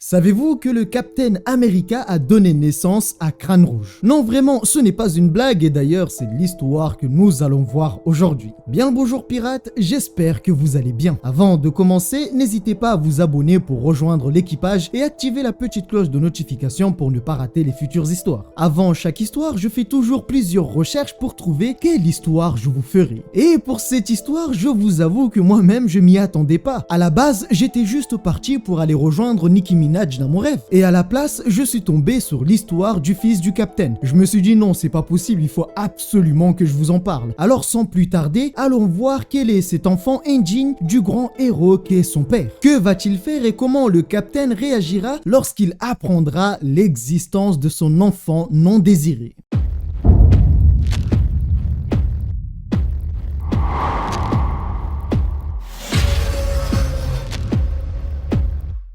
Savez-vous que le Captain America a donné naissance à Crâne Rouge? Non, vraiment, ce n'est pas une blague et d'ailleurs, c'est l'histoire que nous allons voir aujourd'hui. Bien le bonjour pirates, j'espère que vous allez bien. Avant de commencer, n'hésitez pas à vous abonner pour rejoindre l'équipage et activer la petite cloche de notification pour ne pas rater les futures histoires. Avant chaque histoire, je fais toujours plusieurs recherches pour trouver quelle histoire je vous ferai. Et pour cette histoire, je vous avoue que moi-même, je m'y attendais pas. À la base, j'étais juste parti pour aller rejoindre Nicki Minaj dans mon rêve. Et à la place, je suis tombé sur l'histoire du fils du Capitaine. Je me suis dit non, c'est pas possible, il faut absolument que je vous en parle. Alors sans plus tarder, allons voir quel est cet enfant indigne du grand héros qu'est son père. Que va-t-il faire et comment le Capitaine réagira lorsqu'il apprendra l'existence de son enfant non désiré?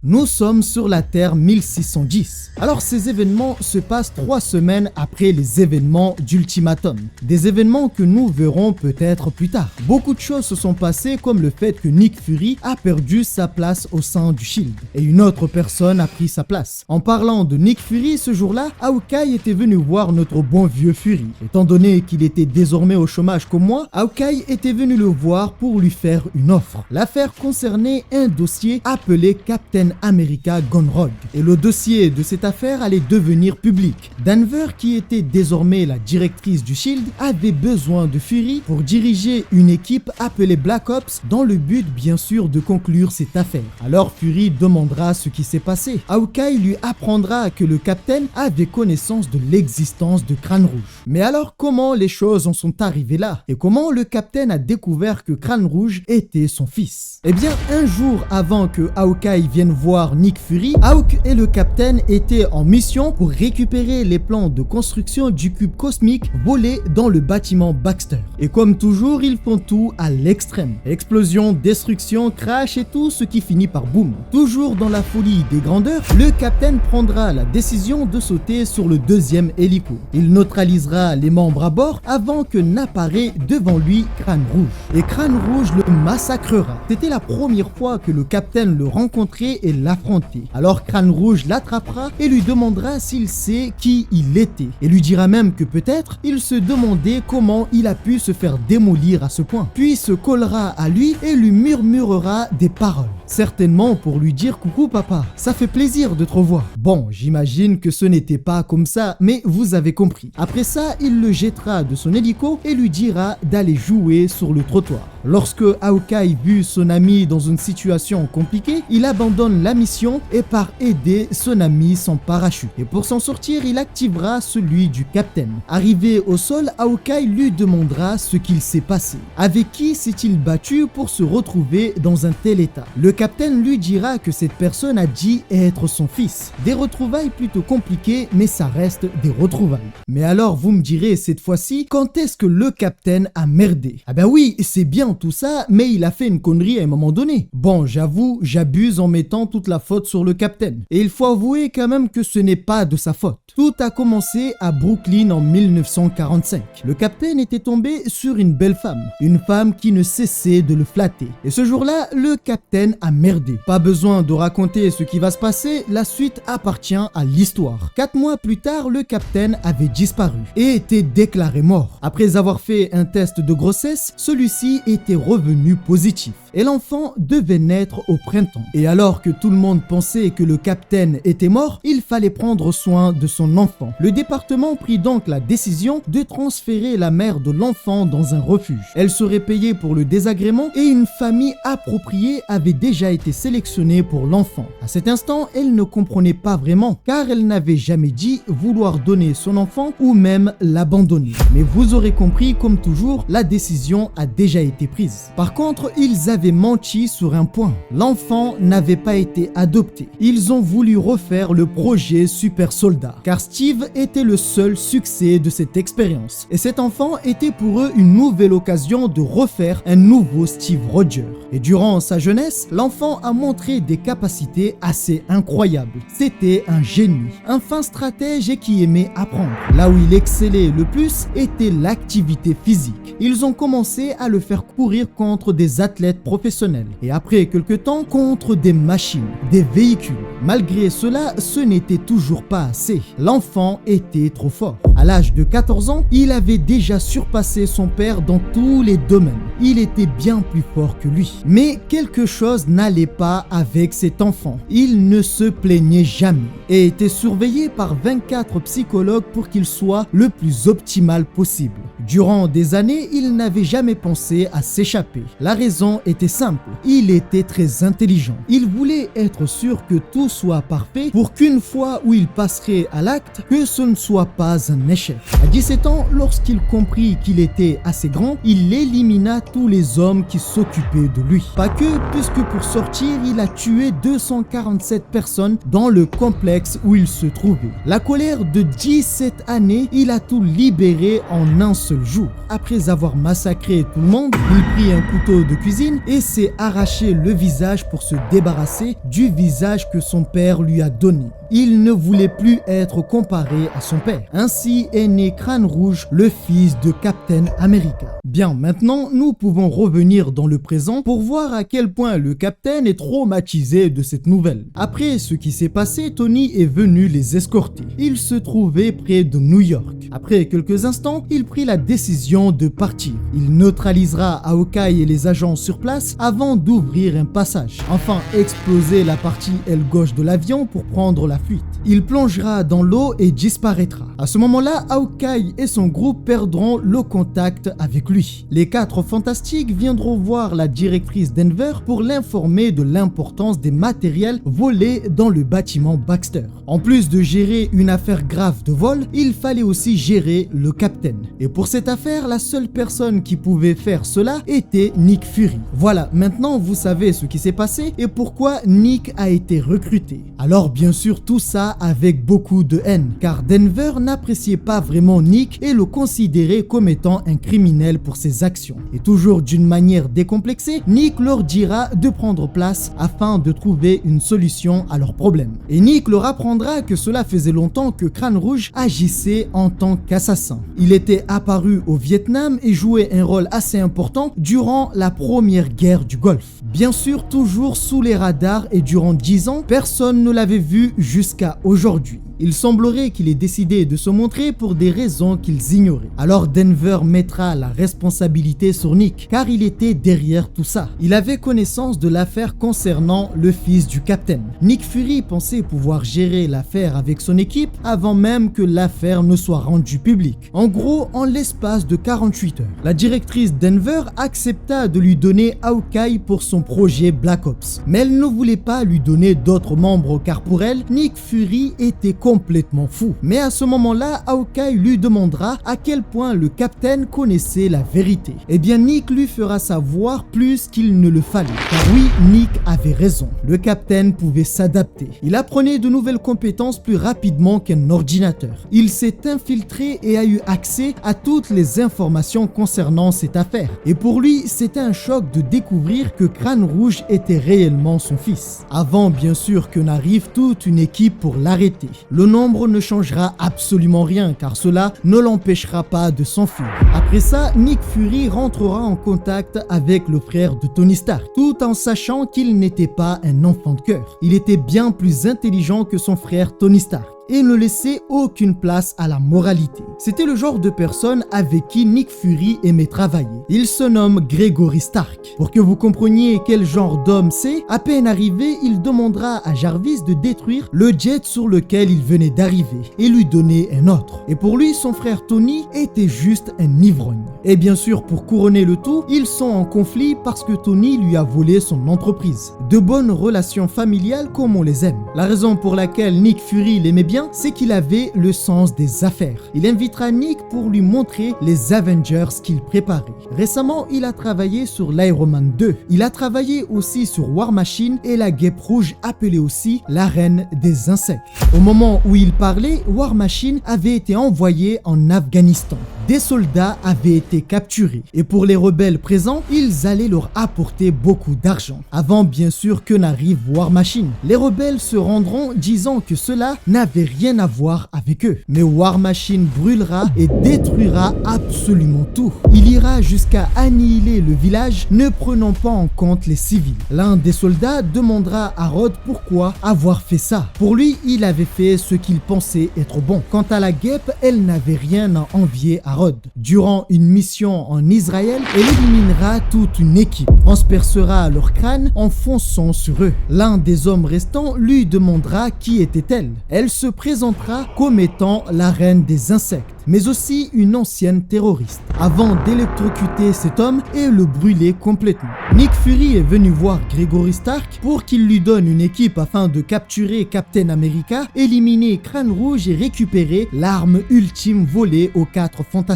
Nous sommes sur la Terre 1610. Alors ces événements se passent 3 semaines après les événements d'Ultimatum. Des événements que nous verrons peut-être plus tard. Beaucoup de choses se sont passées comme le fait que Nick Fury a perdu sa place au sein du Shield. Et une autre personne a pris sa place. En parlant de Nick Fury, ce jour-là, Hawkeye était venu voir notre bon vieux Fury. Étant donné qu'il était désormais au chômage comme moi, Hawkeye était venu le voir pour lui faire une offre. L'affaire concernait un dossier appelé Captain America Gone Rogue. Et le dossier de cette affaire allait devenir public. Danver, qui était désormais la directrice du Shield, avait besoin de Fury pour diriger une équipe appelée Black Ops dans le but bien sûr de conclure cette affaire. Alors Fury demandera ce qui s'est passé. Hawkeye lui apprendra que le Capitaine avait connaissance de l'existence de Crâne Rouge. Mais alors comment les choses en sont arrivées là? Et comment le Capitaine a découvert que Crâne Rouge était son fils? Eh bien, un jour avant que Hawkeye vienne voir Nick Fury, Hawk et le Capitaine étaient en mission pour récupérer les plans de construction du cube cosmique volé dans le bâtiment Baxter. Et comme toujours, ils font tout à l'extrême. Explosion, destruction, crash et tout ce qui finit par boum. Toujours dans la folie des grandeurs, le Capitaine prendra la décision de sauter sur le deuxième hélico. Il neutralisera les membres à bord avant que n'apparaît devant lui Crâne Rouge. Et Crâne Rouge le massacrera. C'était la première fois que le Capitaine le rencontrait et l'affronter. Alors Crâne Rouge l'attrapera et lui demandera s'il sait qui il était. Et lui dira même que peut-être il se demandait comment il a pu se faire démolir à ce point. Puis se collera à lui et lui murmurera des paroles. Certainement pour lui dire coucou papa, ça fait plaisir de te revoir. Bon, j'imagine que ce n'était pas comme ça, mais vous avez compris. Après ça, il le jettera de son hélico et lui dira d'aller jouer sur le trottoir. Lorsque Hawkeye vit son ami dans une situation compliquée, il abandonne la mission et part aider son ami sans parachute. Et pour s'en sortir, il activera celui du Capitaine. Arrivé au sol, Hawkeye lui demandera ce qu'il s'est passé. Avec qui s'est-il battu pour se retrouver dans un tel état? Le Capitaine lui dira que cette personne a dit être son fils. Des retrouvailles plutôt compliquées, mais ça reste des retrouvailles. Mais alors vous me direz cette fois-ci, quand est-ce que le Capitaine a merdé? Ah ben oui, c'est bien tout ça, mais il a fait une connerie à un moment donné. Bon, j'avoue, j'abuse en mettant toute la faute sur le Capitaine. Et il faut avouer quand même que ce n'est pas de sa faute. Tout a commencé à Brooklyn en 1945. Le Capitaine était tombé sur une belle femme qui ne cessait de le flatter. Et ce jour-là, le Capitaine a merdé. Pas besoin de raconter ce qui va se passer, la suite appartient à l'histoire. 4 mois plus tard, le Capitaine avait disparu et était déclaré mort. Après avoir fait un test de grossesse, celui-ci était revenu positif. Et l'enfant devait naître au printemps. Et alors que tout le monde pensait que le Capitaine était mort, il fallait prendre soin de son enfant. Le département prit donc la décision de transférer la mère de l'enfant dans un refuge. Elle serait payée pour le désagrément et une famille appropriée avait déjà été sélectionnée pour l'enfant. À cet instant, elle ne comprenait pas vraiment car elle n'avait jamais dit vouloir donner son enfant ou même l'abandonner. Mais vous aurez compris, comme toujours, la décision a déjà été prise. Par contre, ils avaient menti sur un point. L'enfant n'avait pas été adopté. Ils ont voulu refaire le projet Super Soldat car Steve était le seul succès de cette expérience. Et cet enfant était pour eux une nouvelle occasion de refaire un nouveau Steve Rogers. Et durant sa jeunesse, l'enfant a montré des capacités assez incroyables. C'était un génie, un fin stratège et qui aimait apprendre. Là où il excellait le plus était l'activité physique. Ils ont commencé à le faire courir contre des athlètes professionnels et après quelque temps contre des machines, des véhicules. Malgré cela, ce n'était toujours pas assez. L'enfant était trop fort. À l'âge de 14 ans, il avait déjà surpassé son père dans tous les domaines. Il était bien plus fort que lui. Mais quelque chose n'allait pas avec cet enfant. Il ne se plaignait jamais et était surveillé par 24 psychologues pour qu'il soit le plus optimal possible. Durant des années, il n'avait jamais pensé à s'échapper. La raison était simple. Il était très intelligent. Il voulait être sûr que tout soit parfait pour qu'une fois où il passerait à l'acte, que ce ne soit pas un échec. À 17 ans, lorsqu'il comprit qu'il était assez grand, il élimina tous les hommes qui s'occupaient de lui. Pas que, puisque pour sortir, il a tué 247 personnes dans le complexe où il se trouvait. La colère de 17 années, il a tout libéré en un seul jour. Après avoir massacré tout le monde, il prit un couteau de cuisine et s'est arraché le visage pour se débarrasser du visage que son père lui a donné. Il ne voulait plus être comparé à son père. Ainsi est né Crâne Rouge, le fils de Captain America. Bien, maintenant, nous pouvons revenir dans le présent pour voir à quel point le Captain est traumatisé de cette nouvelle. Après ce qui s'est passé, Tony est venu les escorter. Il se trouvait près de New York. Après quelques instants, il prit la décision de partir. Il neutralisera Hawkeye et les agents sur place avant d'ouvrir un passage. Enfin, exploser la partie aile gauche de l'avion pour prendre la fuite. Il plongera dans l'eau et disparaîtra. À ce moment-là, Hawkeye et son groupe perdront le contact avec lui. Les 4 fantastiques viendront voir la directrice Denver pour l'informer de l'importance des matériels volés dans le bâtiment Baxter. En plus de gérer une affaire grave de vol, il fallait aussi gérer le Captain. Et pour cette affaire, la seule personne qui pouvait faire cela était Nick Fury. Voilà, maintenant vous savez ce qui s'est passé et pourquoi Nick a été recruté. Alors bien sûr, tout ça avec beaucoup de haine, car Denver n'appréciait pas vraiment Nick et le considérait comme étant un criminel pour ses actions. Et toujours d'une manière décomplexée, Nick leur dira de prendre place afin de trouver une solution à leurs problèmes. Et Nick leur apprendra que cela faisait longtemps que Crâne Rouge agissait en tant qu'assassin. Il était apparu au Vietnam et jouait un rôle assez important durant la première guerre du Golfe. Bien sûr, toujours sous les radars et durant 10 ans, personne ne l'avait vu jusqu'à aujourd'hui. Il semblerait qu'il ait décidé de se montrer pour des raisons qu'ils ignoraient. Alors Denver mettra la responsabilité sur Nick, car il était derrière tout ça. Il avait connaissance de l'affaire concernant le fils du Captain. Nick Fury pensait pouvoir gérer l'affaire avec son équipe avant même que l'affaire ne soit rendue publique. En gros, en l'espace de 48 heures, la directrice Denver accepta de lui donner Hawkeye pour son projet Black Ops. Mais elle ne voulait pas lui donner d'autres membres car pour elle, Nick Fury était complètement fou. Mais à ce moment-là, Hawkeye lui demandera à quel point le Captain connaissait la vérité. Eh bien, Nick lui fera savoir plus qu'il ne le fallait. Car oui, Nick avait raison. Le Captain pouvait s'adapter. Il apprenait de nouvelles compétences plus rapidement qu'un ordinateur. Il s'est infiltré et a eu accès à toutes les informations concernant cette affaire. Et pour lui, c'était un choc de découvrir que Crâne Rouge était réellement son fils. Avant, bien sûr, que n'arrive toute une équipe pour l'arrêter. Le nombre ne changera absolument rien car cela ne l'empêchera pas de s'enfuir. Après ça, Nick Fury rentrera en contact avec le frère de Tony Stark, tout en sachant qu'il n'était pas un enfant de cœur. Il était bien plus intelligent que son frère Tony Stark et ne laissait aucune place à la moralité. C'était le genre de personne avec qui Nick Fury aimait travailler. Il se nomme Gregory Stark. Pour que vous compreniez quel genre d'homme c'est, à peine arrivé, il demandera à Jarvis de détruire le jet sur lequel il venait d'arriver et lui donner un autre. Et pour lui, son frère Tony était juste un ivrogne. Et bien sûr, pour couronner le tout, ils sont en conflit parce que Tony lui a volé son entreprise. De bonnes relations familiales comme on les aime. La raison pour laquelle Nick Fury l'aimait bien, c'est qu'il avait le sens des affaires. Il invitera Nick pour lui montrer les Avengers qu'il préparait. Récemment, il a travaillé sur l'Iron Man 2. Il a travaillé aussi sur War Machine et la Guêpe Rouge, appelée aussi la Reine des Insectes. Au moment où il parlait, War Machine avait été envoyé en Afghanistan. des soldats avaient été capturés. Et pour les rebelles présents, ils allaient leur apporter beaucoup d'argent. Avant bien sûr que n'arrive War Machine. Les rebelles se rendront disant que cela n'avait rien à voir avec eux. Mais War Machine brûlera et détruira absolument tout. Il ira jusqu'à annihiler le village, ne prenant pas en compte les civils. L'un des soldats demandera à Rod pourquoi avoir fait ça. Pour lui, il avait fait ce qu'il pensait être bon. Quant à la guêpe, elle n'avait rien à envier à Rod. Durant une mission en Israël, elle éliminera toute une équipe, transpercera leur crâne en fonçant sur eux. L'un des hommes restants lui demandera qui était-elle. Elle se présentera comme étant la reine des insectes, mais aussi une ancienne terroriste, avant d'électrocuter cet homme et le brûler complètement. Nick Fury est venu voir Gregory Stark pour qu'il lui donne une équipe afin de capturer Captain America, éliminer Crâne Rouge et récupérer l'arme ultime volée aux 4 Fantastiques.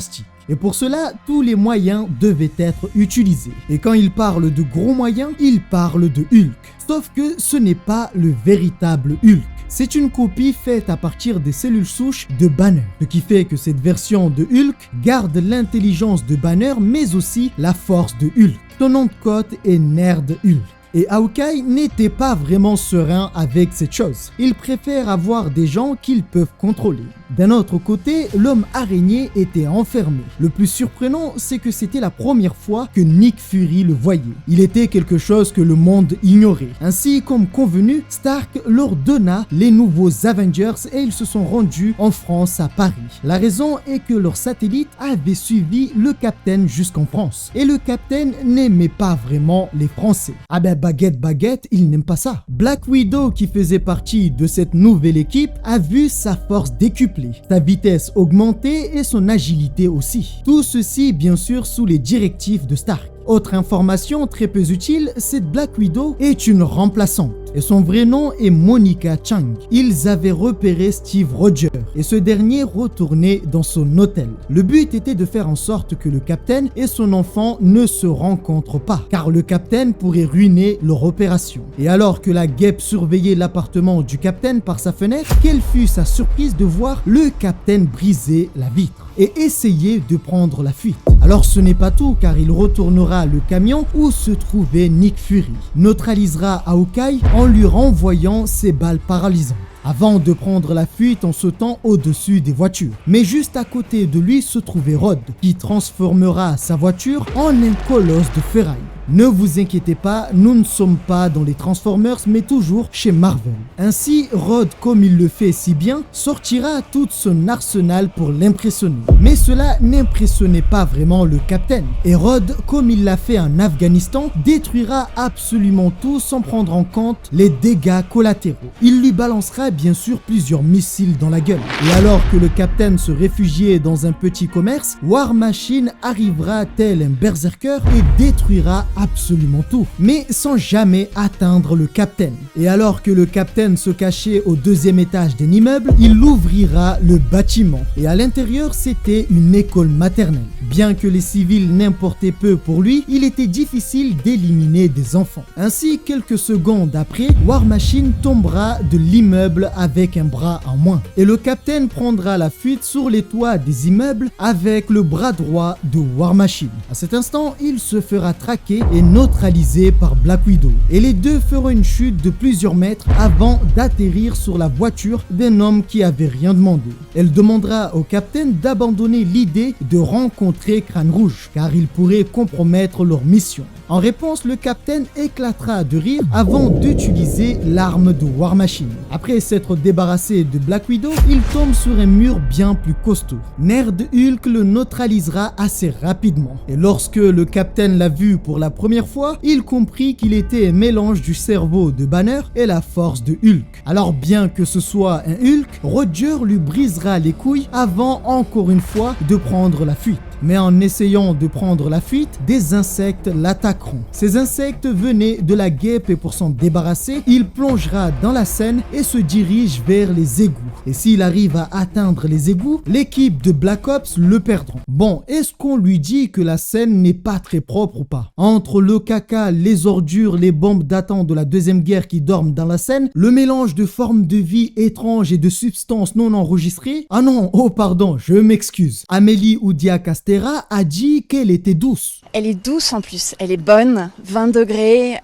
Et pour cela, tous les moyens devaient être utilisés. Et quand il parle de gros moyens, il parle de Hulk. Sauf que ce n'est pas le véritable Hulk. C'est une copie faite à partir des cellules souches de Banner. Ce qui fait que cette version de Hulk garde l'intelligence de Banner mais aussi la force de Hulk. Son nom de code est Nerd Hulk. Et Hawkeye n'était pas vraiment serein avec cette chose. Il préfère avoir des gens qu'ils peuvent contrôler. D'un autre côté, l'homme araignée était enfermé. Le plus surprenant, c'est que c'était la première fois que Nick Fury le voyait. Il était quelque chose que le monde ignorait. Ainsi, comme convenu, Stark leur donna les nouveaux Avengers et ils se sont rendus en France à Paris. La raison est que leur satellite avait suivi le Capitaine jusqu'en France. Et le Capitaine n'aimait pas vraiment les Français. Ah ben baguette, il n'aime pas ça. Black Widow, qui faisait partie de cette nouvelle équipe, a vu sa force décuplée, sa vitesse augmenter et son agilité aussi. Tout ceci bien sûr sous les directives de Stark. Autre information très peu utile, cette Black Widow est une remplaçante et son vrai nom est Monica Chang. Ils avaient repéré Steve Rogers et ce dernier retournait dans son hôtel. Le but était de faire en sorte que le Capitaine et son enfant ne se rencontrent pas, car le Capitaine pourrait ruiner leur opération. Et alors que la guêpe surveillait l'appartement du Capitaine par sa fenêtre, quelle fut sa surprise de voir le Capitaine briser la vitre et essayer de prendre la fuite. Alors ce n'est pas tout, car il retournera le camion où se trouvait Nick Fury, neutralisera Hawkeye en lui renvoyant ses balles paralysantes, avant de prendre la fuite en sautant au-dessus des voitures. Mais juste à côté de lui se trouvait Rod, qui transformera sa voiture en un colosse de ferraille. Ne vous inquiétez pas, nous ne sommes pas dans les Transformers mais toujours chez Marvel. Ainsi, Rod, comme il le fait si bien, sortira tout son arsenal pour l'impressionner. Mais cela n'impressionnait pas vraiment le Capitaine. Et Rod, comme il l'a fait en Afghanistan, détruira absolument tout sans prendre en compte les dégâts collatéraux. Il lui balancera bien sûr plusieurs missiles dans la gueule. Et alors que le Capitaine se réfugiait dans un petit commerce, War Machine arrivera tel un berserker et détruira absolument tout, mais sans jamais atteindre le Capitaine. Et alors que le Capitaine se cachait au 2e étage d'un immeuble, il ouvrira le bâtiment. Et à l'intérieur, c'était une école maternelle. Bien que les civils n'importaient peu pour lui, il était difficile d'éliminer des enfants. Ainsi, quelques secondes après, War Machine tombera de l'immeuble avec un bras en moins. Et le Capitaine prendra la fuite sur les toits des immeubles avec le bras droit de War Machine. À cet instant, il se fera traquer et neutralisé par Black Widow. Et les deux feront une chute de plusieurs mètres avant d'atterrir sur la voiture d'un homme qui avait rien demandé. Elle demandera au Capitaine d'abandonner l'idée de rencontrer Crâne Rouge, car il pourrait compromettre leur mission. En réponse, le Capitaine éclatera de rire avant d'utiliser l'arme de War Machine. Après s'être débarrassé de Black Widow, il tombe sur un mur bien plus costaud. Nerd Hulk le neutralisera assez rapidement. Et lorsque le Capitaine l'a vu pour la première fois, il comprit qu'il était un mélange du cerveau de Banner et la force de Hulk. Alors bien que ce soit un Hulk, Roger lui brisera les couilles avant encore une fois de prendre la fuite. Mais en essayant de prendre la fuite, des insectes l'attaqueront. Ces insectes venaient de la guêpe et pour s'en débarrasser, il plongera dans la Seine et se dirige vers les égouts. Et s'il arrive à atteindre les égouts, l'équipe de Black Ops le perdront. Bon, est-ce qu'on lui dit que la Seine n'est pas très propre ou pas? Entre le caca, les ordures, les bombes datant de la Deuxième Guerre qui dorment dans la Seine, le mélange de formes de vie étranges et de substances non enregistrées. Ah non, oh pardon, je m'excuse. Amélie Oudéa Castéra a dit qu'elle était douce. Elle est douce en plus, elle est bonne, 20 degrés,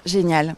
génial.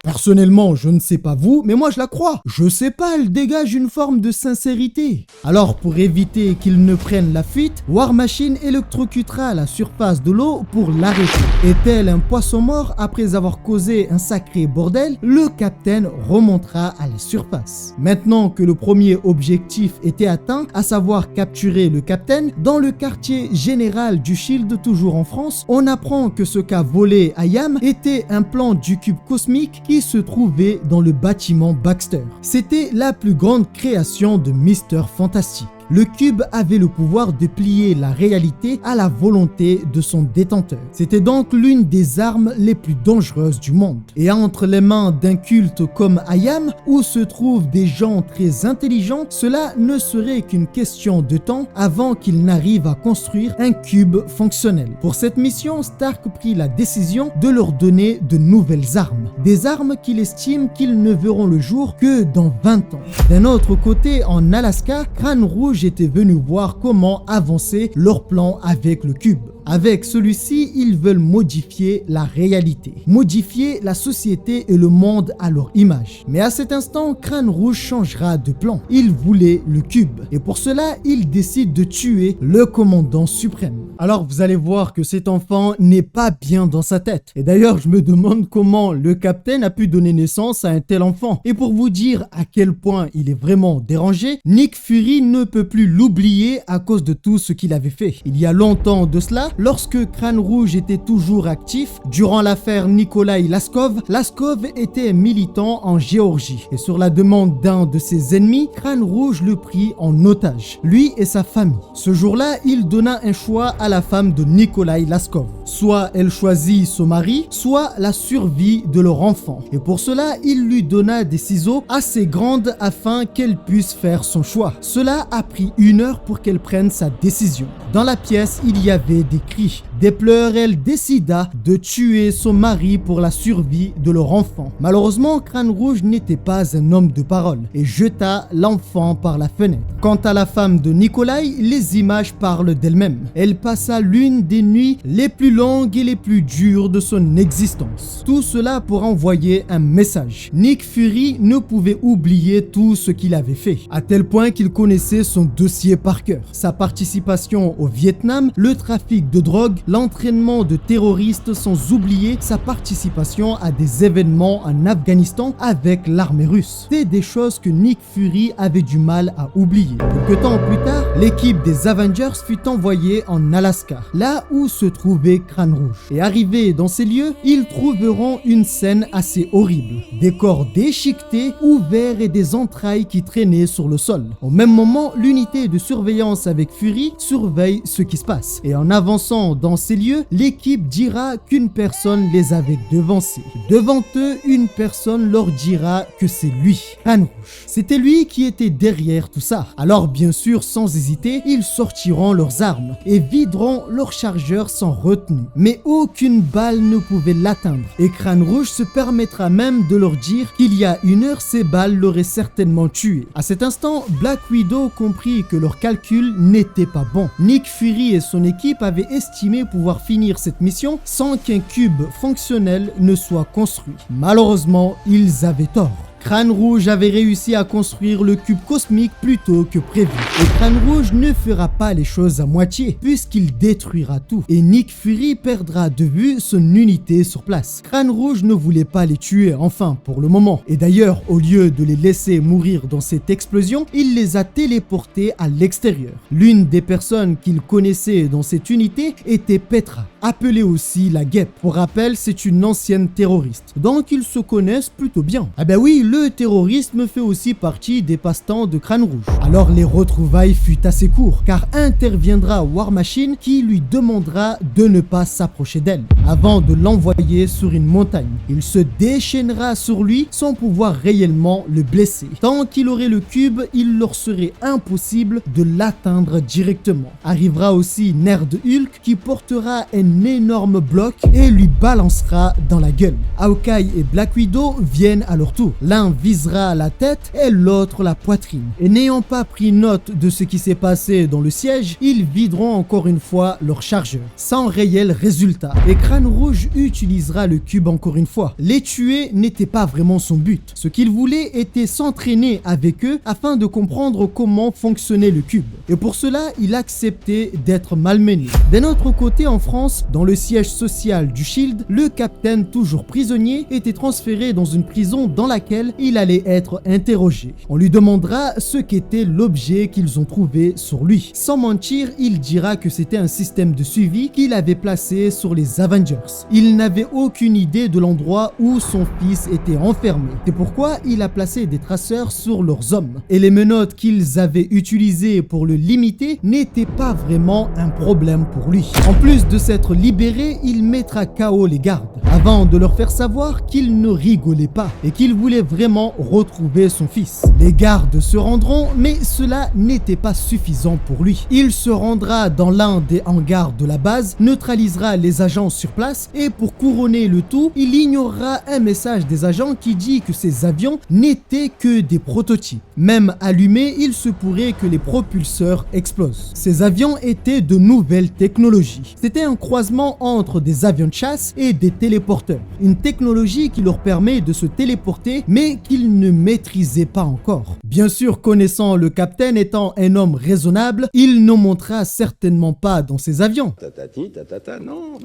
Personnellement, je ne sais pas vous, mais moi je la crois. Je sais pas, elle dégage une forme de sincérité. Alors pour éviter qu'il ne prenne la fuite, War Machine électrocutera la surface de l'eau pour l'arrêter. Et tel un poisson mort après avoir causé un sacré bordel, le capitaine remontera à la surface. Maintenant que le premier objectif était atteint, à savoir capturer le capitaine, dans le quartier général du Shield, toujours en France, on apprend que ce qu'a volé Hayam était un plan du cube cosmique qui se trouvait dans le bâtiment Baxter. C'était la plus grande création de Mr. Fantastic. Le cube avait le pouvoir de plier la réalité à la volonté de son détenteur. C'était donc l'une des armes les plus dangereuses du monde. Et entre les mains d'un culte comme Hayam, où se trouvent des gens très intelligents, cela ne serait qu'une question de temps avant qu'il n'arrive à construire un cube fonctionnel. Pour cette mission, Stark prit la décision de leur donner de nouvelles armes. Des armes qu'il estime qu'ils ne verront le jour que dans 20 ans. D'un autre côté, en Alaska, Crâne Rouge étaient venus voir comment avancer leur plan avec le cube. Avec celui-ci, ils veulent modifier la réalité, modifier la société et le monde à leur image. Mais à cet instant, Crâne Rouge changera de plan. Il voulait le cube et pour cela, il décide de tuer le commandant suprême. Alors vous allez voir que cet enfant n'est pas bien dans sa tête. Et d'ailleurs, je me demande comment le capitaine a pu donner naissance à un tel enfant. Et pour vous dire à quel point il est vraiment dérangé, Nick Fury ne peut plus l'oublier à cause de tout ce qu'il avait fait. Il y a longtemps de cela, lorsque Crâne Rouge était toujours actif, durant l'affaire Nikolai Laskov, Laskov était un militant en Géorgie. Et sur la demande d'un de ses ennemis, Crâne Rouge le prit en otage, lui et sa famille. Ce jour-là, il donna un choix à la femme de Nikolai Laskov. Soit elle choisit son mari, soit la survie de leur enfant. Et pour cela, il lui donna des ciseaux assez grandes afin qu'elle puisse faire son choix. Cela a pris 1 heure pour qu'elle prenne sa décision. Dans la pièce, il y avait des cris, des pleurs et elle décida de tuer son mari pour la survie de leur enfant. Malheureusement, Crâne Rouge n'était pas un homme de parole et jeta l'enfant par la fenêtre. Quant à la femme de Nikolai, les images parlent d'elle-même. Elle passa l'une des nuits les plus longues et les plus dures de son existence. Tout cela pour envoyer un message. Nick Fury ne pouvait oublier tout ce qu'il avait fait, à tel point qu'il connaissait son dossier par cœur. Sa participation au Vietnam, le trafic de drogue, l'entraînement de terroristes, sans oublier sa participation à des événements en Afghanistan avec l'armée russe. C'est des choses que Nick Fury avait du mal à oublier. Quelque temps plus tard, l'équipe des Avengers fut envoyée en Alaska, là où se trouvait Crâne Rouge. Et arrivés dans ces lieux, ils trouveront une scène assez horrible. Des corps déchiquetés, ouverts et des entrailles qui traînaient sur le sol. Au même moment, l'unité de surveillance avec Fury surveille ce qui se passe. Et en avançant dans ces lieux, l'équipe dira qu'une personne les avait devancés. Devant eux, une personne leur dira que c'est lui, Crâne Rouge. C'était lui qui était derrière tout ça. Alors bien sûr, sans hésiter, ils sortiront leurs armes et videront leur chargeur sans retenue. Mais aucune balle ne pouvait l'atteindre. Et Crâne Rouge se permettra même de leur dire qu'il y a 1 heure, ces balles l'auraient certainement tué. À cet instant, Black Widow comprit que leur calcul n'était pas bon. Nick Fury et son équipe avaient estimé pouvoir finir cette mission sans qu'un cube fonctionnel ne soit construit. Malheureusement, ils avaient tort. Crâne Rouge avait réussi à construire le cube cosmique plus tôt que prévu. Et Crâne Rouge ne fera pas les choses à moitié, puisqu'il détruira tout. Et Nick Fury perdra de vue son unité sur place. Crâne Rouge ne voulait pas les tuer, enfin, pour le moment. Et d'ailleurs, au lieu de les laisser mourir dans cette explosion, il les a téléportés à l'extérieur. L'une des personnes qu'il connaissait dans cette unité était Petra. appelée aussi la guêpe. Pour rappel, c'est une ancienne terroriste, donc ils se connaissent plutôt bien. Ah ben oui, le terrorisme fait aussi partie des passe-temps de Crâne Rouge. Alors les retrouvailles fut assez court, car interviendra War Machine qui lui demandera de ne pas s'approcher d'elle, avant de l'envoyer sur une montagne. Il se déchaînera sur lui sans pouvoir réellement le blesser. Tant qu'il aurait le cube, il leur serait impossible de l'atteindre directement. Arrivera aussi Nerd Hulk qui portera un énorme bloc et lui balancera dans la gueule. Hawkeye et Black Widow viennent à leur tour. L'un visera la tête et l'autre la poitrine. Et n'ayant pas pris note de ce qui s'est passé dans le siège, ils videront encore une fois leur chargeur, sans réel résultat. Et Crâne Rouge utilisera le cube encore une fois. Les tuer n'était pas vraiment son but. Ce qu'il voulait était s'entraîner avec eux afin de comprendre comment fonctionnait le cube. Et pour cela, il acceptait d'être malmené. D'un autre côté, en France, dans le siège social du Shield, le Captain, toujours prisonnier, était transféré dans une prison dans laquelle il allait être interrogé. On lui demandera ce qu'était l'objet qu'ils ont trouvé sur lui. Sans mentir, il dira que c'était un système de suivi qu'il avait placé sur les Avengers. Il n'avait aucune idée de l'endroit où son fils était enfermé. C'est pourquoi il a placé des traceurs sur leurs hommes. Et les menottes qu'ils avaient utilisées pour le limiter n'étaient pas vraiment un problème pour lui. En plus de s'être libéré, il mettra KO les gardes, avant de leur faire savoir qu'il ne rigolait pas et qu'il voulait vraiment retrouver son fils. Les gardes se rendront, mais cela n'était pas suffisant pour lui. Il se rendra dans l'un des hangars de la base, neutralisera les agents sur place et pour couronner le tout, il ignorera un message des agents qui dit que ces avions n'étaient que des prototypes. Même allumés, il se pourrait que les propulseurs explosent. Ces avions étaient de nouvelles technologies. C'était un croisement entre des avions de chasse et des téléporteurs. Une technologie qui leur permet de se téléporter, mais qu'ils ne maîtrisaient pas encore. Bien sûr, connaissant le Captain étant un homme raisonnable, il ne montera certainement pas dans ses avions. Tatati, tatata, non,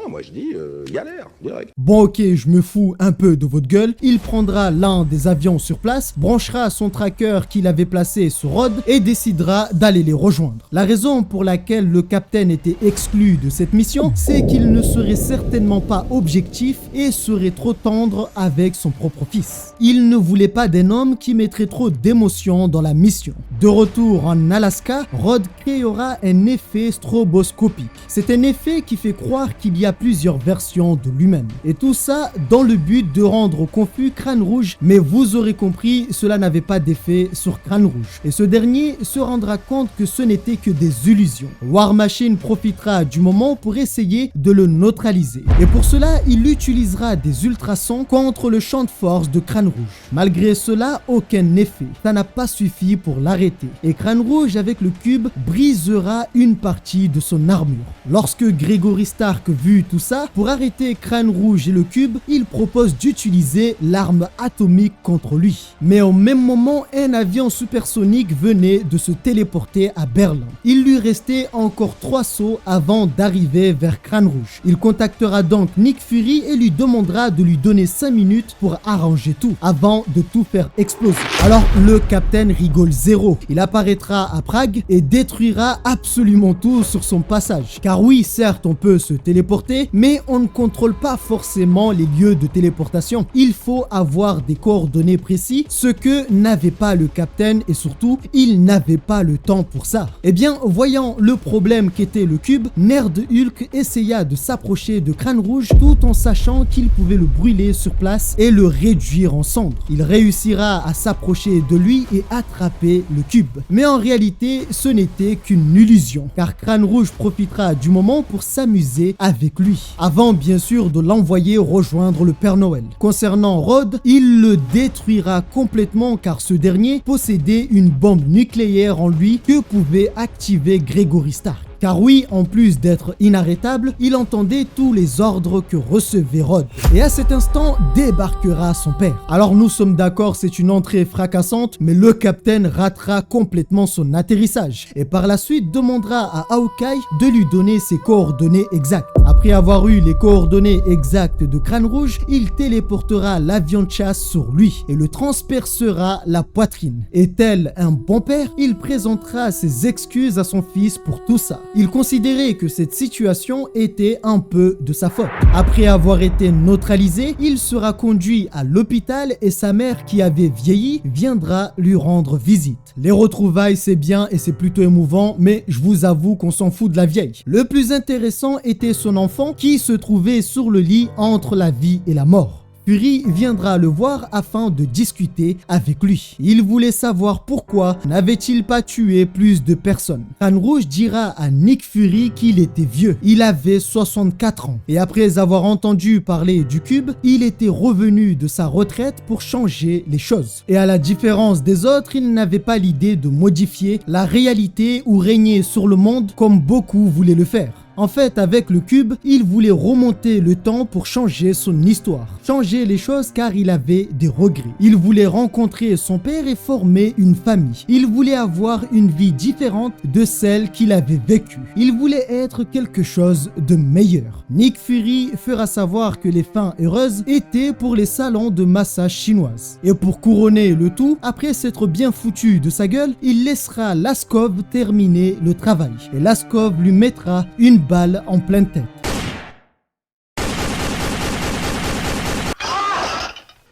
moi je dis galère, direct. Bon ok, je me fous un peu de votre gueule. Il prendra l'un des avions sur place, branchera son tracker qu'il avait placé sur Rod et décidera d'aller les rejoindre. La raison pour laquelle le Captain était exclu de cette mission, c'est qu'il ne serait certainement pas objectif et serait trop tendre avec son propre fils. Il ne voulait pas d'un homme qui mettrait trop d'émotion dans la mission. De retour en Alaska, Rod créera un effet stroboscopique. C'est un effet qui fait croire qu'il y a plusieurs versions de lui-même. Et tout ça dans le but de rendre confus Crâne Rouge, mais vous aurez compris, cela n'avait pas d'effet sur Crâne Rouge. Et ce dernier se rendra compte que ce n'était que des illusions. War Machine profitera du moment pour essayer de le neutraliser. Et pour cela, il utilisera des ultrasons contre le champ de force de Crâne Rouge. Malgré cela, aucun effet. Ça n'a pas suffi pour l'arrêter. Et Crâne Rouge, avec le cube, brisera une partie de son armure. Lorsque Gregory Stark vit tout ça, pour arrêter Crâne Rouge et le cube, il propose d'utiliser l'arme atomique contre lui. Mais au même moment, un avion supersonique venait de se téléporter à Berlin. Il lui restait encore 3 sauts avant d'arriver vers Crâne Rouge. Il contactera donc Nick Fury et lui demandera de lui donner 5 minutes pour arranger tout, avant de tout faire exploser. Alors le Captain rigole zéro. Il apparaîtra à Prague et détruira absolument tout sur son passage. Car oui, certes, on peut se téléporter, mais on ne contrôle pas forcément les lieux de téléportation. Il faut avoir des coordonnées précis, ce que n'avait pas le Captain et surtout, il n'avait pas le temps pour ça. Eh bien, voyant le problème qu'était le cube, Nerd Hulk essaya de s'approcher de Crâne Rouge tout en sachant qu'il pouvait le brûler sur place et le réduire en cendres. Il réussira à s'approcher de lui et attraper le cube. Mais en réalité, ce n'était qu'une illusion, car Crâne Rouge profitera du moment pour s'amuser avec lui, avant bien sûr de l'envoyer rejoindre le Père Noël. Concernant Rod, il le détruira complètement car ce dernier possédait une bombe nucléaire en lui que pouvait activer Gregory Stark. Car oui, en plus d'être inarrêtable, il entendait tous les ordres que recevait Rod. Et à cet instant, débarquera son père. Alors nous sommes d'accord, c'est une entrée fracassante, mais le Captain ratera complètement son atterrissage. Et par la suite, demandera à Hawkeye de lui donner ses coordonnées exactes. Après avoir eu les coordonnées exactes de Crâne Rouge, il téléportera l'avion de chasse sur lui et le transpercera la poitrine. Et tel un bon père, il présentera ses excuses à son fils pour tout ça. Il considérait que cette situation était un peu de sa faute. Après avoir été neutralisé, il sera conduit à l'hôpital et sa mère, qui avait vieilli, viendra lui rendre visite. Les retrouvailles, c'est bien et c'est plutôt émouvant, mais je vous avoue qu'on s'en fout de la vieille. Le plus intéressant était son enfant qui se trouvait sur le lit entre la vie et la mort. Fury viendra le voir afin de discuter avec lui. Il voulait savoir pourquoi n'avait-il pas tué plus de personnes. Crâne Rouge dira à Nick Fury qu'il était vieux. Il avait 64 ans. Et après avoir entendu parler du cube, il était revenu de sa retraite pour changer les choses. Et à la différence des autres, il n'avait pas l'idée de modifier la réalité ou régner sur le monde comme beaucoup voulaient le faire. En fait, avec le cube, il voulait remonter le temps pour changer son histoire. Changer les choses car il avait des regrets. Il voulait rencontrer son père et former une famille. Il voulait avoir une vie différente de celle qu'il avait vécue. Il voulait être quelque chose de meilleur. Nick Fury fera savoir que les fins heureuses étaient pour les salons de massage chinoises. Et pour couronner le tout, après s'être bien foutu de sa gueule, il laissera Laskov terminer le travail. Et Laskov lui mettra une balle en pleine tête.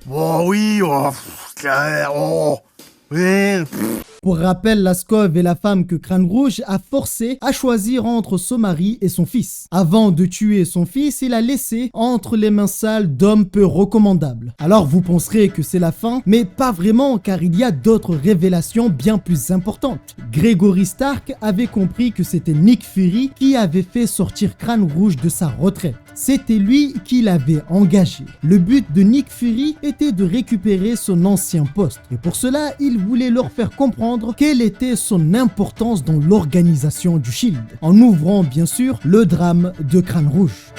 Oh oui, oui. Pour rappel, Laskov est la femme que Crâne Rouge a forcé à choisir entre son mari et son fils. Avant de tuer son fils, il a laissé entre les mains sales d'hommes peu recommandables. Alors vous penserez que c'est la fin, mais pas vraiment, car il y a d'autres révélations bien plus importantes. Gregory Stark avait compris que c'était Nick Fury qui avait fait sortir Crâne Rouge de sa retraite. C'était lui qui l'avait engagé. Le but de Nick Fury était de récupérer son ancien poste. Et pour cela, il voulait leur faire comprendre quelle était son importance dans l'organisation du Shield, en ouvrant bien sûr le drame de Crâne Rouge.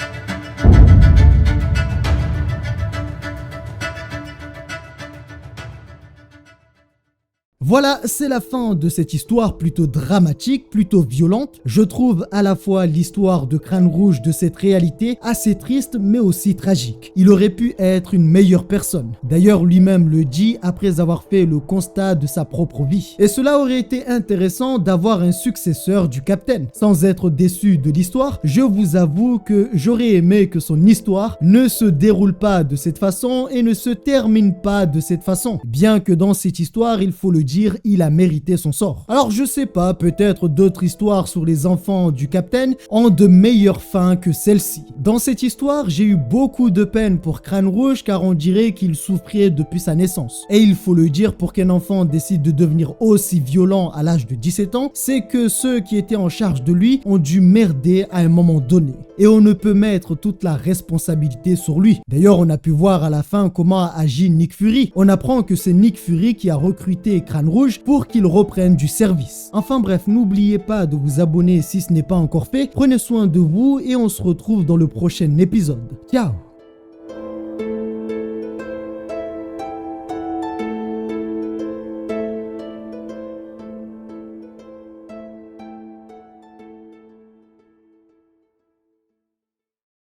Voilà, c'est la fin de cette histoire plutôt dramatique, plutôt violente. Je trouve à la fois l'histoire de Crâne Rouge de cette réalité assez triste mais aussi tragique. Il aurait pu être une meilleure personne. D'ailleurs, lui-même le dit après avoir fait le constat de sa propre vie. Et cela aurait été intéressant d'avoir un successeur du Capitaine. Sans être déçu de l'histoire, je vous avoue que j'aurais aimé que son histoire ne se déroule pas de cette façon et ne se termine pas de cette façon. Bien que dans cette histoire, il faut le dire, il a mérité son sort. Alors je sais pas, peut-être d'autres histoires sur les enfants du Capitaine ont de meilleures fins que celle-ci. Dans cette histoire, j'ai eu beaucoup de peine pour Crâne Rouge car on dirait qu'il souffrait depuis sa naissance. Et il faut le dire, pour qu'un enfant décide de devenir aussi violent à l'âge de 17 ans, c'est que ceux qui étaient en charge de lui ont dû merder à un moment donné. Et on ne peut mettre toute la responsabilité sur lui. D'ailleurs, on a pu voir à la fin comment a agi Nick Fury. On apprend que c'est Nick Fury qui a recruté Crâne Rouge pour qu'il reprenne du service. Enfin bref, n'oubliez pas de vous abonner si ce n'est pas encore fait. Prenez soin de vous et on se retrouve dans le prochain épisode. Ciao!